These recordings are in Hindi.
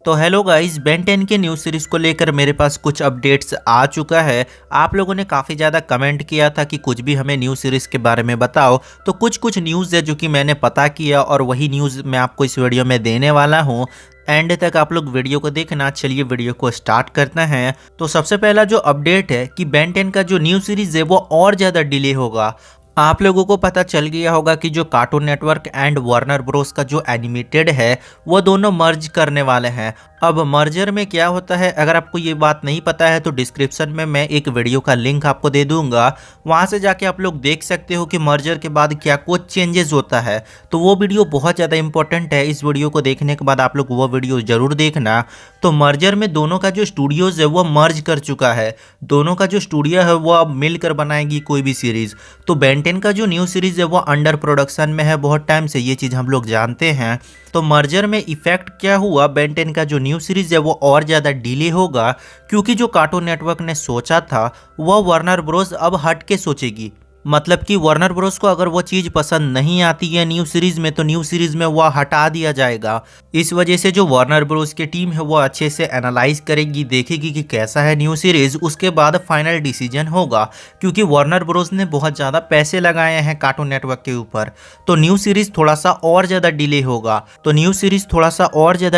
तो हेलो गाइस, बेन 10 के न्यू सीरीज को लेकर मेरे पास कुछ अपडेट्स आ चुका है। आप लोगों ने काफ़ी ज़्यादा कमेंट किया था कि कुछ भी हमें न्यू सीरीज के बारे में बताओ, तो कुछ न्यूज़ है जो कि मैंने पता किया और वही न्यूज़ मैं आपको इस वीडियो में देने वाला हूँ। एंड तक आप लोग वीडियो को देखना। चलिए वीडियो को स्टार्ट करते हैं। तो सबसे पहला जो अपडेट है कि बेन 10 का जो न्यू सीरीज है वो और ज़्यादा डिले होगा। आप लोगों को पता चल गया होगा कि जो cartoon network and Warner Bros का जो एनिमेटेड है वो दोनों मर्ज करने वाले हैं। अब मर्जर में क्या होता है, अगर आपको ये बात नहीं पता है तो डिस्क्रिप्शन में मैं एक वीडियो का लिंक आपको दे दूंगा, वहां से जाके आप लोग देख सकते हो कि मर्जर के बाद क्या कुछ चेंजेस होता है। तो वो वीडियो बहुत ज़्यादा इंपॉर्टेंट है। इस वीडियो को देखने के बाद आप लोग वो वीडियो ज़रूर देखना। तो मर्जर में दोनों का जो स्टूडियोज है वो मर्ज कर चुका है। दोनों का जो स्टूडियो है वो अब मिलकर बनाएगी कोई भी सीरीज़। तो बेन 10 का जो न्यू सीरीज है वो अंडर प्रोडक्शन में है बहुत टाइम से, ये चीज़ हम लोग जानते हैं। तो मर्जर में इफेक्ट क्या हुआ, बेन 10 का जो न्यू सीरीज है वो और ज़्यादा डिले होगा, क्योंकि जो कार्टून नेटवर्क ने सोचा था वह वार्नर ब्रोस अब हट के सोचेगी। मतलब कि वार्नर ब्रोस को अगर वो चीज़ पसंद नहीं आती है न्यू सीरीज में तो न्यू सीरीज में वह हटा दिया जाएगा। इस वजह से जो वार्नर ब्रोस की टीम है वो अच्छे से एनालाइज करेगी, देखेगी कि कैसा है न्यू सीरीज, उसके बाद फाइनल डिसीजन होगा। क्योंकि वार्नर ब्रोस ने बहुत ज़्यादा पैसे लगाए हैं कार्टून नेटवर्क के ऊपर, तो न्यू सीरीज थोड़ा सा और ज़्यादा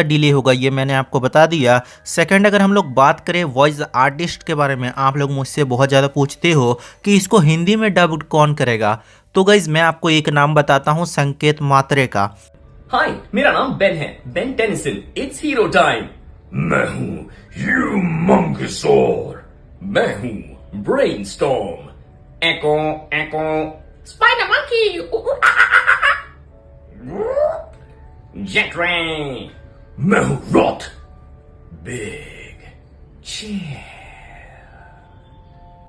डिले होगा। ये मैंने आपको बता दिया। सेकंड, अगर हम लोग बात करें वॉइस आर्टिस्ट के बारे में, आप लोग मुझसे बहुत ज़्यादा पूछते हो कि इसको हिंदी में डब कौन करेगा। तो गाइज मैं आपको एक नाम बताता हूँ, संकेत मात्रे का। हाय, मेरा नाम बेन है, Ben Tennyson. It's hero time. मैं हूँ ह्यूमंगसौर। मैं हूँ ब्रेनस्टॉर्म। एको एको स्पाइडर मंकी। जेट रे। मैं हूँ रॉट। Big chair.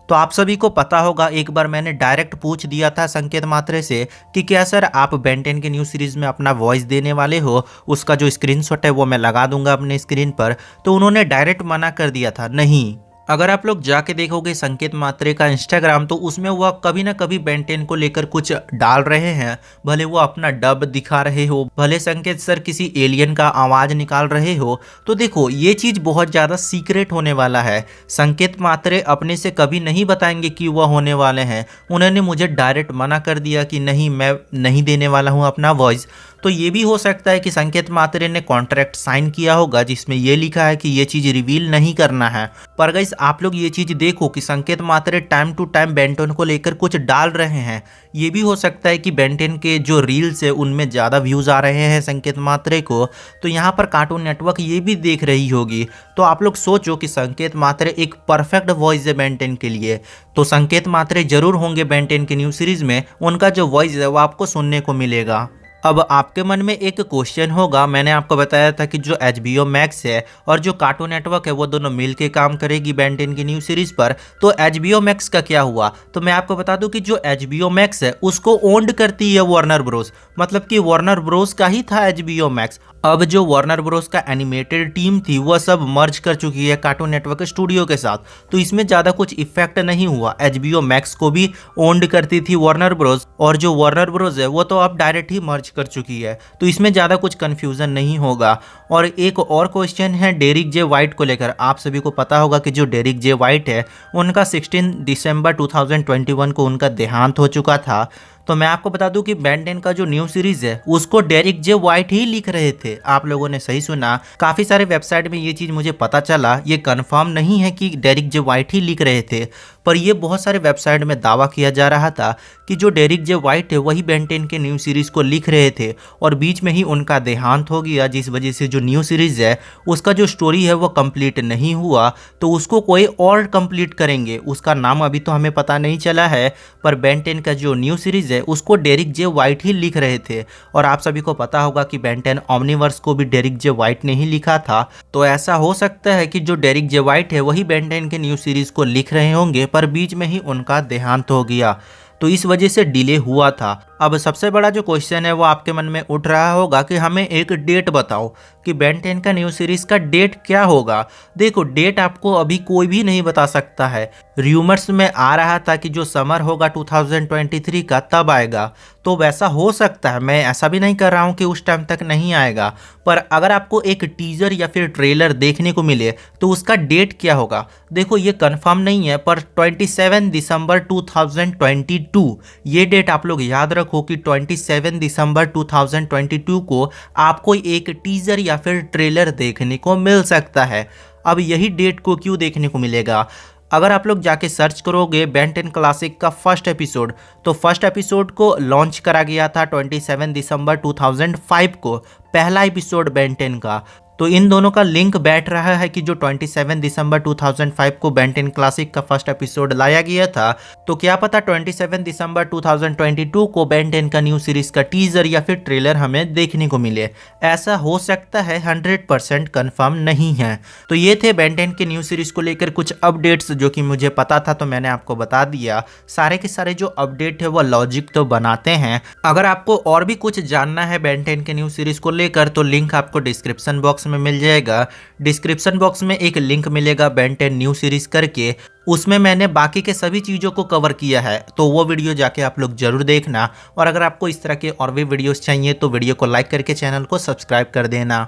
तो आप सभी को पता होगा, एक बार मैंने डायरेक्ट पूछ दिया था संकेत मात्रे से कि क्या सर आप बेन 10 के न्यू सीरीज में अपना वॉइस देने वाले हो, उसका जो स्क्रीनशॉट है वो मैं लगा दूंगा अपने स्क्रीन पर। तो उन्होंने डायरेक्ट मना कर दिया था, नहीं। अगर आप लोग जाके देखोगे संकेत मात्रे का इंस्टाग्राम तो उसमें वह कभी ना कभी बेन 10 को लेकर कुछ डाल रहे हैं। भले वो अपना डब दिखा रहे हो, भले संकेत सर किसी एलियन का आवाज निकाल रहे हो। तो देखो ये चीज बहुत ज्यादा सीक्रेट होने वाला है। संकेत मात्रे अपने से कभी नहीं बताएंगे कि वह होने वाले हैं। उन्होंने मुझे डायरेक्ट मना कर दिया कि नहीं, मैं नहीं देने वाला हूँ अपना वॉइस। तो ये भी हो सकता है कि संकेत मात्रे ने कॉन्ट्रैक्ट साइन किया होगा जिसमें ये लिखा है कि ये चीज़ रिवील नहीं करना है। पर गाइस आप लोग ये चीज़ देखो कि संकेत मात्रे टाइम टू टाइम बेन 10 को लेकर कुछ डाल रहे हैं। ये भी हो सकता है कि बेन 10 के जो रील्स है उनमें ज़्यादा व्यूज़ आ रहे हैं संकेत मात्रे को, तो यहाँ पर कार्टून नेटवर्क ये भी देख रही होगी। तो आप लोग सोचो कि संकेत मात्रे एक परफेक्ट वॉइस है बेन 10 के लिए। तो संकेत मात्रे जरूर होंगे बेन 10 के न्यू सीरीज़ में, उनका जो वॉइस है वो आपको सुनने को मिलेगा। अब आपके मन में एक क्वेश्चन होगा, मैंने आपको बताया था कि जो HBO मैक्स है और जो कार्टून नेटवर्क है वो दोनों मिलके काम करेगी बेन 10 की न्यू सीरीज पर। तो HBO मैक्स का क्या हुआ? तो मैं आपको बता दूं कि जो HBO मैक्स है उसको ओन्ड करती है वार्नर ब्रोस, मतलब कि वार्नर ब्रोस का ही था HBO मैक्स। अब जो वार्नर ब्रोस का एनिमेटेड टीम थी वह सब मर्ज कर चुकी है कार्टून नेटवर्क स्टूडियो के साथ, तो इसमें ज़्यादा कुछ इफेक्ट नहीं हुआ। HBO मैक्स को भी ओन्ड करती थी वार्नर ब्रोस, और जो वार्नर ब्रोस है वो तो अब डायरेक्ट ही मर्ज कर चुकी है, तो इसमें ज़्यादा कुछ कन्फ्यूज़न नहीं होगा। और एक और क्वेश्चन है डेरिक जे वाइट को लेकर। आप सभी को पता होगा कि जो डेरिक जे वाइट है उनका 16 दिसंबर 2021 को उनका देहांत हो चुका था। तो मैं आपको बता दूं कि बेन 10 का जो न्यू सीरीज है उसको डेरिक जे वाइट ही लिख रहे थे। आप लोगों ने सही सुना, काफ़ी सारे वेबसाइट में ये चीज़ मुझे पता चला। ये कंफर्म नहीं है कि डेरिक जे वाइट ही लिख रहे थे, पर ये बहुत सारे वेबसाइट में दावा किया जा रहा था कि जो डेरिक जे वाइट है वही बेन 10 के न्यू सीरीज़ को लिख रहे थे, और बीच में ही उनका देहांत हो गया, जिस वजह से जो न्यू सीरीज़ है उसका जो स्टोरी है वो कंप्लीट नहीं हुआ। तो उसको कोई और कंप्लीट करेंगे, उसका नाम अभी तो हमें पता नहीं चला है, पर बेन 10 का जो न्यू सीरीज़ है उसको डेरिक जे वाइट ही लिख रहे थे। और आप सभी को पता होगा कि बेन 10 ओमनीवर्स को भी डेरिक जे वाइट ने ही लिखा था। तो ऐसा हो सकता है कि जो डेरिक जे वाइट है वही बेन 10 के न्यू सीरीज़ को लिख रहे होंगे, पर बीच में ही उनका देहांत हो गया, तो इस वजह से डिले हुआ था। अब सबसे बड़ा जो क्वेश्चन है वो आपके मन में उठ रहा होगा कि हमें एक डेट बताओ कि बेन 10 का न्यू सीरीज का डेट क्या होगा। देखो, डेट आपको अभी कोई भी नहीं बता सकता है। र्यूमर्स में आ रहा था कि जो समर होगा 2023 का तब आएगा, तो वैसा हो सकता है। मैं ऐसा भी नहीं कर रहा हूँ कि उस टाइम तक नहीं आएगा, पर अगर आपको एक टीजर या फिर ट्रेलर देखने को मिले तो उसका डेट क्या होगा। देखो, ये कंफर्म नहीं है, पर 27 दिसंबर 2022 ये डेट आप लोग याद रखो कि 27 दिसंबर 2022 को आपको एक टीजर या फिर ट्रेलर देखने को मिल सकता है। अब यही डेट को क्यों देखने को मिलेगा? अगर आप लोग जाके सर्च करोगे बेन 10 क्लासिक का फर्स्ट एपिसोड, तो फर्स्ट एपिसोड को लॉन्च करा गया था 27 दिसंबर 2005 को, पहला एपिसोड बेन 10 का। तो इन दोनों का लिंक बैठ रहा है कि जो 27 दिसंबर 2005 को बेन 10 क्लासिक का फर्स्ट एपिसोड लाया गया था, तो क्या पता 27 दिसंबर 2022 को बेन 10 का न्यू सीरीज का टीजर या फिर ट्रेलर हमें देखने को मिले। ऐसा हो सकता है, 100% कंफर्म नहीं है। तो ये थे बेन 10 के न्यू सीरीज को लेकर कुछ अपडेट्स जो कि मुझे पता था, तो मैंने आपको बता दिया। सारे के सारे जो अपडेट है वो लॉजिक तो बनाते हैं। अगर आपको और भी कुछ जानना है बेन 10 के न्यू सीरीज को लेकर, तो लिंक आपको डिस्क्रिप्शन बॉक्स में मिल जाएगा। डिस्क्रिप्शन बॉक्स में एक लिंक मिलेगा बेन 10 न्यू सीरीज करके, उसमें मैंने बाकी के सभी चीज़ों को कवर किया है, तो वो वीडियो जाके आप लोग जरूर देखना। और अगर आपको इस तरह के और भी वीडियोस चाहिए तो वीडियो को लाइक करके चैनल को सब्सक्राइब कर देना।